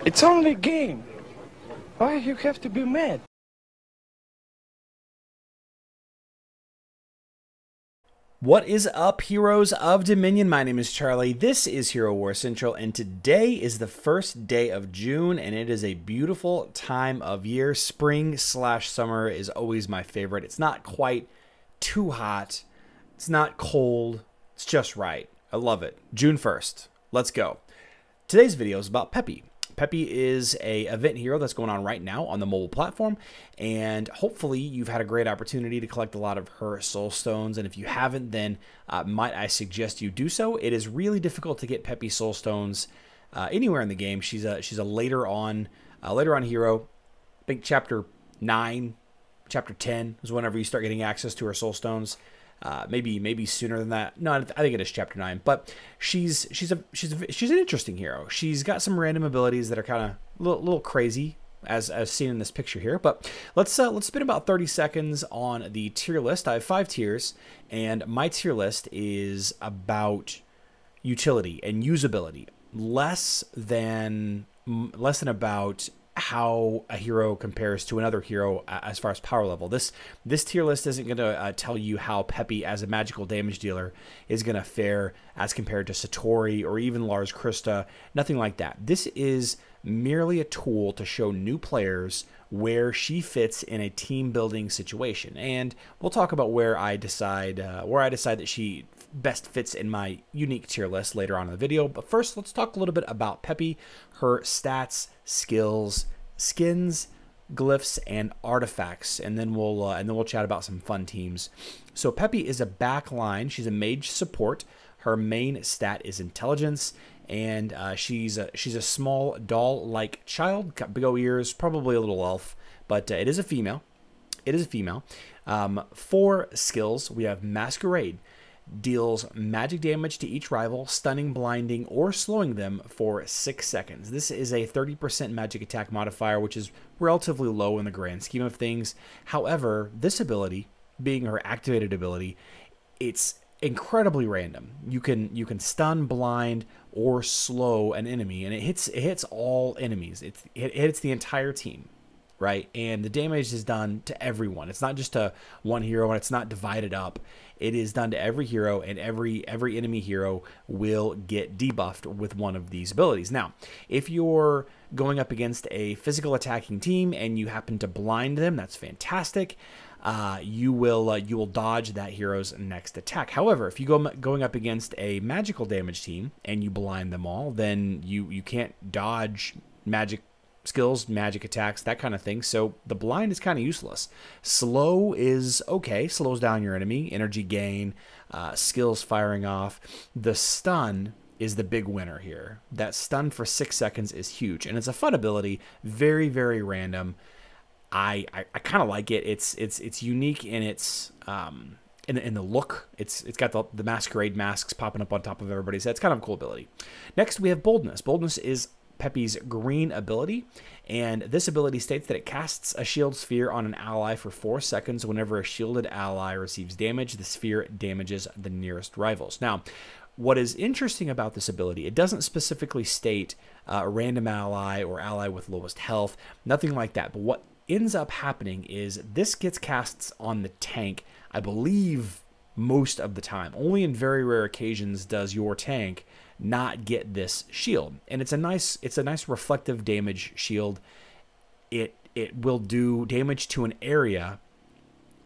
It's only a game. Why you have to be mad? What is up, heroes of Dominion? My name is Charlie. This is Hero Wars Central, and today is the first day of June, and it is a beautiful time of year. Spring/summer is always my favorite. It's not quite too hot. It's not cold. It's just right. I love it. June 1st. Let's go. Today's video is about Peppy. Peppy is a event hero that's going on right now on the mobile platform, and hopefully you've had a great opportunity to collect a lot of her soul stones, and if you haven't, then might I suggest you do so. It is really difficult to get Peppy soul stones anywhere in the game. She's a later on hero. I think chapter 9, chapter 10 is whenever you start getting access to her soul stones. Maybe sooner than that. No, I think it is chapter 9. But she's an interesting hero. She's got some random abilities that are kind of a little crazy, as seen in this picture here. But let's spend about 30 seconds on the tier list. I have 5 tiers, and my tier list is about utility and usability, less than about how a hero compares to another hero as far as power level. This tier list isn't going to tell you how Peppy as a magical damage dealer is going to fare as compared to Satori or even Lars Krista. Nothing like that. This is merely a tool to show new players where she fits in a team building situation, and we'll talk about where I decide that she best fits in my unique tier list later on in the video. But first, let's talk a little bit about Peppy, her stats, skills, skins, glyphs, and artifacts, and then we'll chat about some fun teams. So Peppy is a backline. She's a mage support. Her main stat is intelligence, and she's a small doll-like child. Got big old ears, probably a little elf, but it is a female. It is a female. 4 skills. We have Masquerade. Deals magic damage to each rival, stunning, blinding, or slowing them for 6 seconds. This is a 30% magic attack modifier, which is relatively low in the grand scheme of things. However, this ability, being her activated ability, it's incredibly random. You can stun, blind, or slow an enemy, and it hits all enemies. It hits the entire team, right? And the damage is done to everyone. It's not just to one hero, and it's not divided up. It is done to every hero, and every enemy hero will get debuffed with one of these abilities. Now, if you're going up against a physical attacking team and you happen to blind them, that's fantastic. You will dodge that hero's next attack. However, if you going up against a magical damage team and you blind them all, then you can't dodge magic skills, magic attacks, that kind of thing. So the blind is kind of useless. Slow is okay. Slows down your enemy. Energy gain, skills firing off. The stun is the big winner here. That stun for 6 seconds is huge, and it's a fun ability. Very, very random. I kind of like it. It's unique in its in the look. It's got the masquerade masks popping up on top of everybody's head. It's kind of a cool ability. Next, we have Boldness. Boldness is Peppy's green ability, and this ability states that it casts a shield sphere on an ally for 4 seconds. Whenever a shielded ally receives damage, the sphere damages the nearest rivals. Now, what is interesting about this ability, it doesn't specifically state a random ally or ally with lowest health, nothing like that. But what ends up happening is this gets cast on the tank, I believe, most of the time. Only in very rare occasions does your tank not get this shield, and it's a nice reflective damage shield. It will do damage to an area,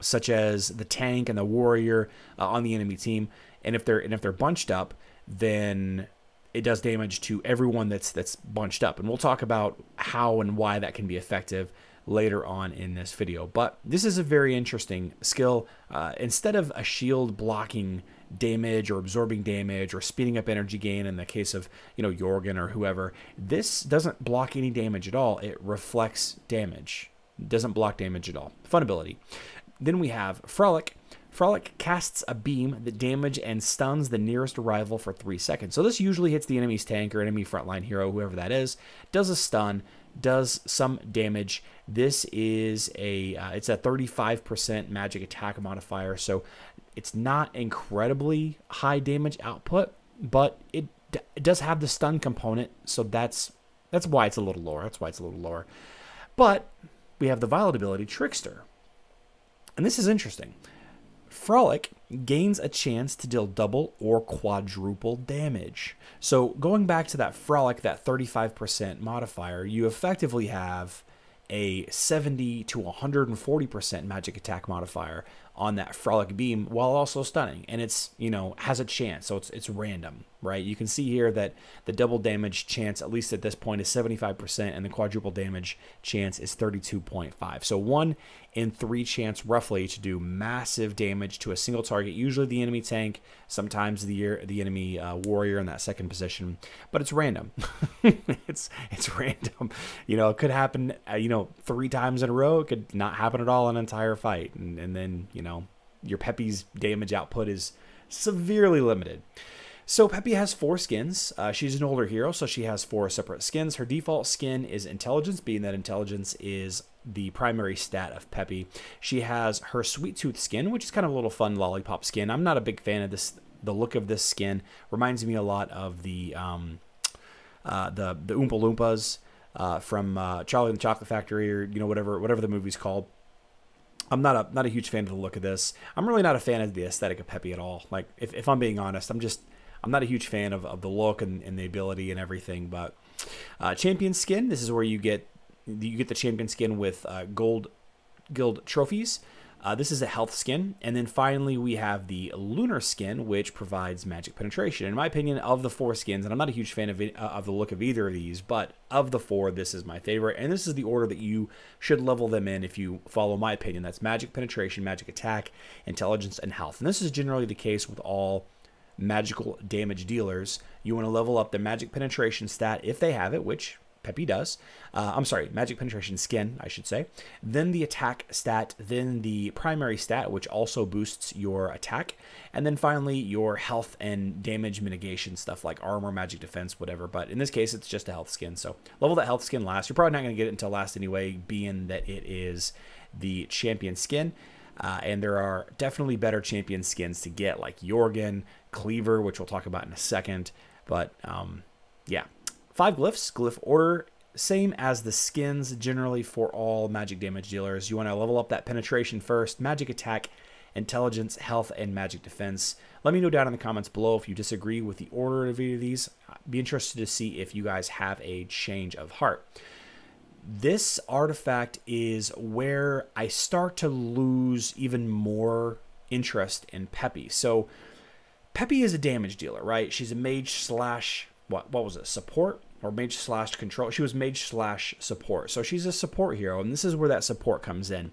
such as the tank and the warrior on the enemy team, and if they're bunched up, then it does damage to everyone that's bunched up, and we'll talk about how and why that can be effective later on in this video. But this is a very interesting skill. Instead of a shield blocking damage or absorbing damage or speeding up energy gain in the case of, Jorgen or whoever, this doesn't block any damage at all. It reflects damage. It doesn't block damage at all. Fun ability. Then we have Frolic. Frolic casts a beam that damages and stuns the nearest rival for 3 seconds. So this usually hits the enemy's tank or enemy frontline hero, whoever that is, does a stun, does some damage. This is it's a 35% magic attack modifier, so it's not incredibly high damage output, but it does have the stun component, so that's That's why it's a little lower. But we have the violet ability, Trickster. And this is interesting. Frolic gains a chance to deal double or quadruple damage. So going back to that Frolic, that 35% modifier, you effectively have a 70 to 140% magic attack modifier on that Frolic beam while also stunning. And it's, you know, has a chance, so it's random, right? You can see here that the double damage chance, at least at this point, is 75%, and the quadruple damage chance is 32.5. So 1 in 3 chance roughly to do massive damage to a single target, usually the enemy tank, sometimes the enemy warrior in that second position, but it's random. it's random. You know, it could happen, you know, 3 times in a row. It could not happen at all in an entire fight. And then, you know, your Peppy's damage output is severely limited. So Peppy has 4 skins. She's an older hero, so she has 4 separate skins. Her default skin is Intelligence, being that Intelligence is the primary stat of Peppy. She has her Sweet Tooth skin, which is kind of a little fun lollipop skin. I'm not a big fan of this. The look of this skin reminds me a lot of the Oompa Loompas from Charlie and the Chocolate Factory, or, you know, whatever the movie's called. I'm not a huge fan of the look of this. I'm really not a fan of the aesthetic of Peppy at all. Like, if I'm being honest, I'm not a huge fan of the look and the ability and everything. But champion skin, this is where you get the champion skin with gold guild trophies. This is a health skin. And then finally we have the lunar skin, which provides magic penetration. In my opinion, of the 4 skins, and I'm not a huge fan of the look of either of these, but of the 4, this is my favorite. And this is the order that you should level them in if you follow my opinion. That's magic penetration, magic attack, intelligence, and health. And this is generally the case with all magical damage dealers. You want to level up the magic penetration stat if they have it, which Peppy does. I'm sorry, magic penetration skin, I should say. Then the attack stat, then the primary stat, which also boosts your attack. And then finally your health and damage mitigation stuff like armor, magic defense, whatever. But in this case, it's just a health skin. So level that health skin last. You're probably not going to get it until last anyway, being that it is the champion skin. And there are definitely better champion skins to get, like Jorgen, Cleaver, which we'll talk about in a second. But yeah. 5 glyphs, glyph order, same as the skins generally for all magic damage dealers. You want to level up that penetration first, magic attack, intelligence, health, and magic defense. Let me know down in the comments below if you disagree with the order of either of these. I'd be interested to see if you guys have a change of heart. This artifact is where I start to lose even more interest in Peppy. So Peppy is a damage dealer, right? She's a mage slash, what was it, support? Or mage slash control. She was mage slash support. So she's a support hero, and this is where that support comes in.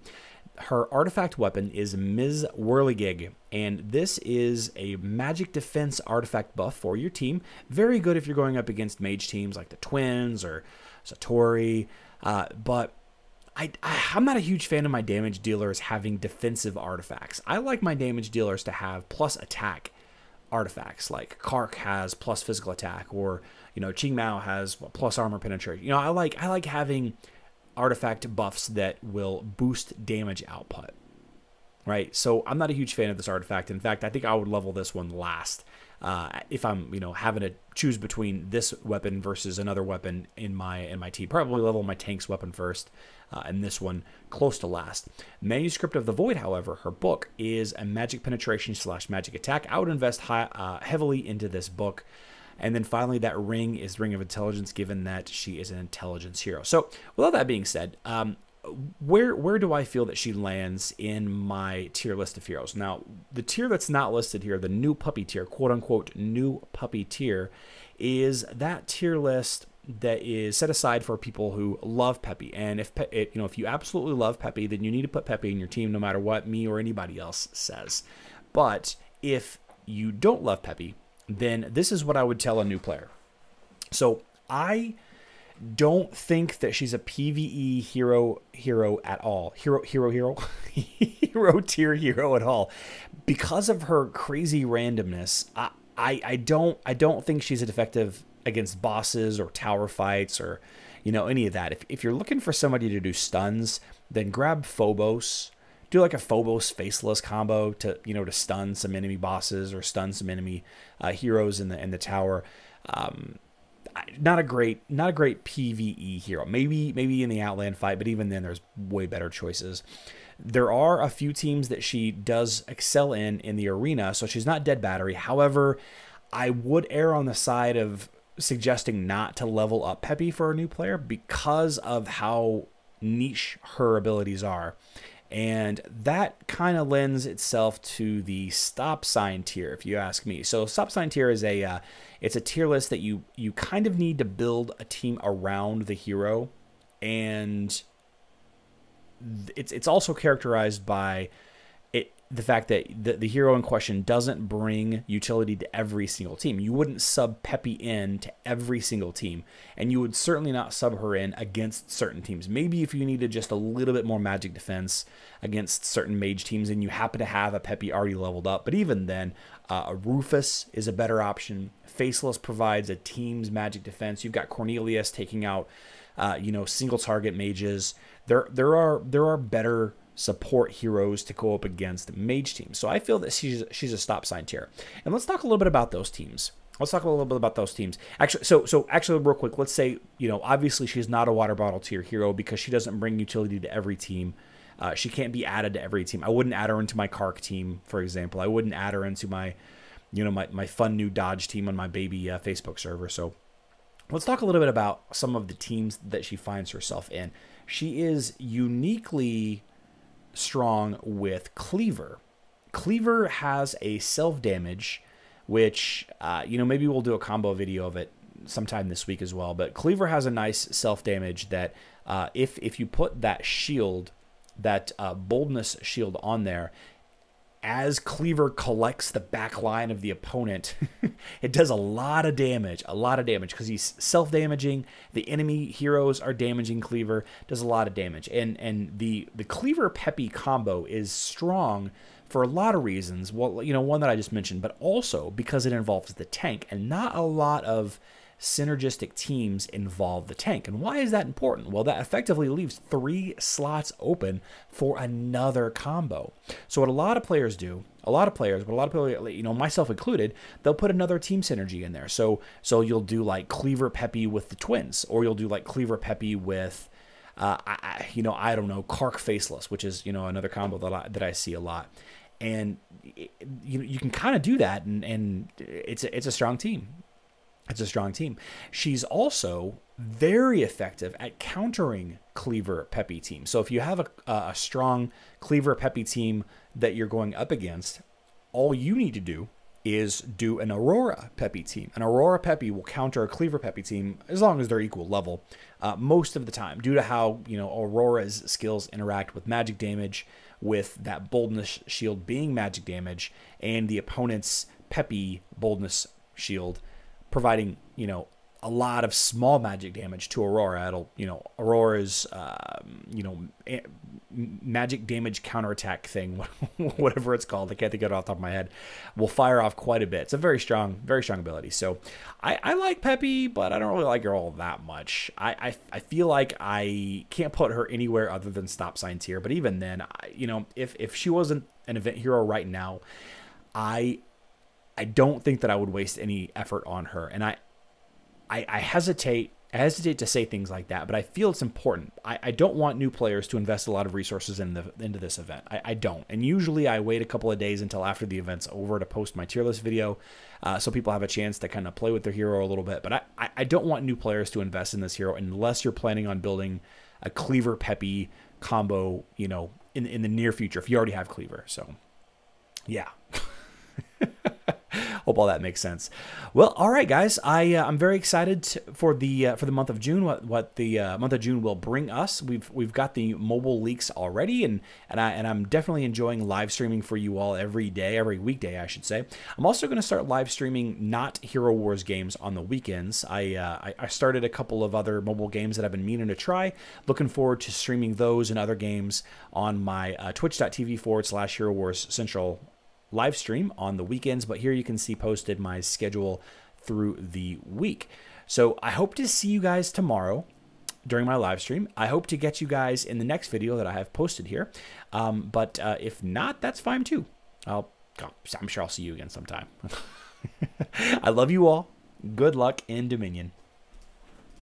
Her artifact weapon is Ms. Whirligig, and this is a magic defense artifact buff for your team. Very good if you're going up against mage teams like the Twins or Satori, but I'm not a huge fan of my damage dealers having defensive artifacts. I like my damage dealers to have plus attack artifacts, like Kark has plus physical attack, or, you know, Qing Mao has plus armor penetration. You know, I like having artifact buffs that will boost damage output, right? So I'm not a huge fan of this artifact. In fact, I think I would level this one last if I'm, you know, having to choose between this weapon versus another weapon in my team. Probably level my tank's weapon first, and this one close to last. Manuscript of the Void, however, her book is a magic penetration slash magic attack. I would invest heavily into this book. And then finally, that ring is Ring of Intelligence, given that she is an intelligence hero. So with all that being said, where do I feel that she lands in my tier list of heroes? Now, the tier that's not listed here, the new puppy tier, quote unquote new puppy tier, is that tier list that is set aside for people who love Peppy. And if you absolutely love Peppy, then you need to put Peppy in your team no matter what me or anybody else says. But if you don't love Peppy, then this is what I would tell a new player. So I don't think that she's a PvE hero at all. Hero tier hero at all. Because of her crazy randomness, I don't think she's effective against bosses or tower fights or, you know, any of that. If you're looking for somebody to do stuns, then grab Phobos. Do like a Phobos faceless combo to, you know, to stun some enemy bosses or stun some enemy heroes in the tower. not a great PvE hero. Maybe in the Outland fight, but even then there's way better choices. There are a few teams that she does excel in the arena, so she's not dead battery. However, I would err on the side of suggesting not to level up Peppy for a new player because of how niche her abilities are. And that kind of lends itself to the stop sign tier, if you ask me. So stop sign tier is it's a tier list that you kind of need to build a team around the hero, and it's also characterized by the fact that the hero in question doesn't bring utility to every single team. You wouldn't sub Peppy in to every single team, and you would certainly not sub her in against certain teams. Maybe if you needed just a little bit more magic defense against certain mage teams and you happen to have a Peppy already leveled up, but even then, a Rufus is a better option. Faceless provides a team's magic defense. You've got Cornelius taking out, single target mages. There are better support heroes to go up against mage teams. So I feel that she's a stop sign tier. And let's talk a little bit about those teams. Actually, so actually real quick, let's say, obviously she's not a water bottle tier hero because she doesn't bring utility to every team. She can't be added to every team. I wouldn't add her into my Kark team, for example. I wouldn't add her into my, my fun new Dodge team on my baby Facebook server. So let's talk a little bit about some of the teams that she finds herself in. She is uniquely strong with Cleaver. Cleaver has a self-damage, which, maybe we'll do a combo video of it sometime this week as well. But Cleaver has a nice self-damage that if you put that shield, that Boldness shield on there, as Cleaver collects the back line of the opponent, it does a lot of damage because he's self-damaging. The enemy heroes are damaging Cleaver, does a lot of damage. And the Cleaver Peppy combo is strong for a lot of reasons. Well, one that I just mentioned, but also because it involves the tank, and not a lot of synergistic teams involve the tank. And why is that important? Well, that effectively leaves 3 slots open for another combo. So what a lot of players do, myself included, they'll put another team synergy in there. So you'll do like Cleaver Peppy with the twins, or you'll do like Cleaver Peppy with I don't know, Kark Faceless, which is another combo that I see a lot. And you can kind of do that, and it's a strong team. It's a strong team. She's also very effective at countering Cleaver Peppy team. So if you have a strong Cleaver Peppy team that you're going up against, all you need to do is do an Aurora Peppy team. An Aurora Peppy will counter a Cleaver Peppy team as long as they're equal level most of the time, due to how Aurora's skills interact with magic damage, with that Boldness shield being magic damage, and the opponent's Peppy Boldness shield providing, a lot of small magic damage to Aurora. It'll, Aurora's, magic damage counterattack thing, whatever it's called, I can't think of it off the top of my head, will fire off quite a bit. It's a very strong ability. So I like Peppy, but I don't really like her all that much. I feel like I can't put her anywhere other than stop sign tier. But even then, if she wasn't an event hero right now, I don't think that I would waste any effort on her. And I hesitate to say things like that, but I feel it's important. I don't want new players to invest a lot of resources into this event. I don't. And usually I wait a couple of days until after the event's over to post my tier list video, so people have a chance to kind of play with their hero a little bit. But I don't want new players to invest in this hero unless you're planning on building a Cleaver Peppy combo, in the near future, if you already have Cleaver. So, yeah. Hope all that makes sense. Well, all right, guys. I'm very excited for the month of June. What the month of June will bring us. We've got the mobile leaks already, and I'm definitely enjoying live streaming for you all every weekday, I should say. I'm also going to start live streaming not Hero Wars games on the weekends. I started a couple of other mobile games that I've been meaning to try. Looking forward to streaming those and other games on my twitch.tv/herowarscentral live stream on the weekends, but here you can see posted my schedule through the week. So I hope to see you guys tomorrow during my live stream. I hope to get you guys in the next video that I have posted here. But if not, that's fine too. I'm sure I'll see you again sometime. I love you all. Good luck in Dominion.